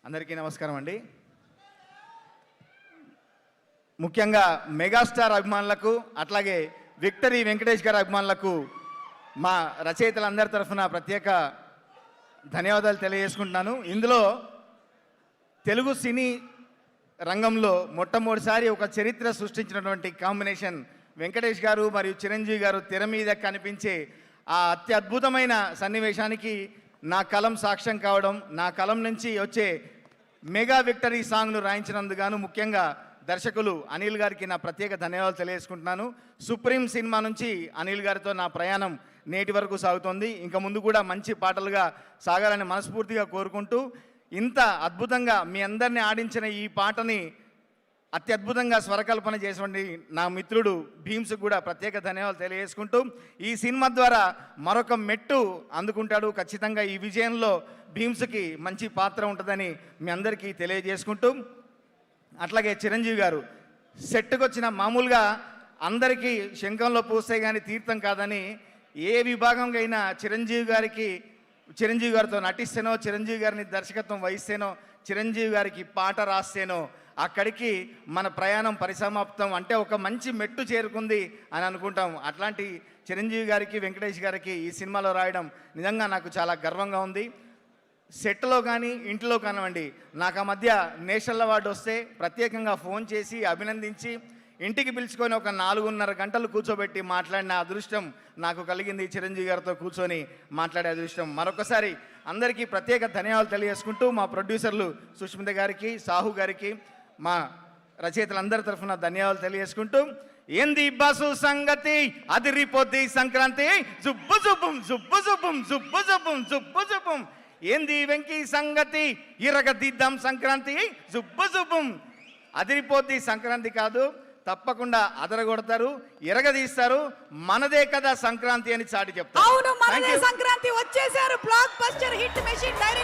అందరికీ నమస్కారం అండి. ముఖ్యంగా మెగాస్టార్ అభిమానులకు అట్లాగే విక్టరీ వెంకటేష్ గారి అభిమానులకు మా రచయితలందరి తరఫున ప్రత్యేక ధన్యవాదాలు తెలియజేసుకుంటున్నాను. ఇందులో తెలుగు సినీ రంగంలో మొట్టమొదటిసారి ఒక చరిత్ర సృష్టించినటువంటి కాంబినేషన్ వెంకటేష్ గారు మరియు చిరంజీవి గారు తెర మీద కనిపించే ఆ అత్యద్భుతమైన సన్నివేశానికి నా కలం సాక్ష్యం కావడం, నా కలం నుంచి వచ్చే మెగా విక్టరీ సాంగ్ను రాయించినందుకు ముఖ్యంగా దర్శకులు అనిల్ గారికి నా ప్రత్యేక ధన్యవాదాలు తెలియజేసుకుంటున్నాను. సుప్రీం సినిమా నుంచి అనిల్ గారితో నా ప్రయాణం నేటి వరకు సాగుతోంది. ఇంకా ముందు కూడా మంచి పాటలుగా సాగాలని మనస్ఫూర్తిగా కోరుకుంటూ, ఇంత అద్భుతంగా మీ అందరినీ ఆడించిన ఈ పాటని అత్యద్భుతంగా స్వరకల్పన చేసినటువంటి నా మిత్రుడు భీమ్స్కి కూడా ప్రత్యేక ధన్యవాదాలు తెలియజేసుకుంటూ, ఈ సినిమా ద్వారా మరొక మెట్టు అందుకుంటాడు. ఖచ్చితంగా ఈ విజయంలో భీమ్స్కి మంచి పాత్ర ఉంటుందని మీ అందరికీ తెలియజేసుకుంటూ, అట్లాగే చిరంజీవి గారు సెట్కి వచ్చిన మామూలుగా అందరికీ శంఖంలో పూస్తే కానీ తీర్థం కాదని ఏ విభాగంగా అయినా చిరంజీవి గారితో నటిస్తేనో, చిరంజీవి గారిని దర్శకత్వం వహిస్తేనో, చిరంజీవి గారికి పాట రాస్తేనో అక్కడికి మన ప్రయాణం పరిసమాప్తం, అంటే ఒక మంచి మెట్టు చేరుకుంది అని అనుకుంటాం. అట్లాంటి చిరంజీవి గారికి వెంకటేష్ గారికి ఈ సినిమాలో రాయడం నిజంగా నాకు చాలా గర్వంగా ఉంది. సెట్లో కానీ ఇంట్లో కానివ్వండి, నాకు ఆ మధ్య నేషనల్ అవార్డు వస్తే ప్రత్యేకంగా ఫోన్ చేసి అభినందించి ఇంటికి పిలుచుకొని ఒక 4.5 గంటలు కూర్చోబెట్టి మాట్లాడిన అదృష్టం నాకు కలిగింది. చిరంజీవి గారితో కూర్చొని మాట్లాడే అదృష్టం. మరొకసారి అందరికీ ప్రత్యేక ధన్యవాదాలు తెలియజేసుకుంటూ, మా ప్రొడ్యూసర్లు సుష్మిత గారికి, సాహు గారికి, మా రచయితలందరి తరఫున ధన్యవాదాలు తెలియజేసుకుంటూ, ఏంది బస్సు సంగతి అదిరిపోద్ది సంక్రాంతి, జుబ్బు జుబ్బుం జుబ్బు జుబ్బుం జుబ్బు జుబ్బుం జుబ్బు జుబ్బుం, ఏంది వెంకీ సంగతి ఇరగదిద్దాం సంక్రాంతి, జుబ్బు జుబ్బుం. అదిరిపోద్ది సంక్రాంతి కాదు, తప్పకుండా అదరగొడతారు, ఎరగదీస్తారు. మనదే కదా సంక్రాంతి అని చాటి చెప్తారు. అవును, మనదే సంక్రాంతి. వచ్చేసారు block buster hit machine director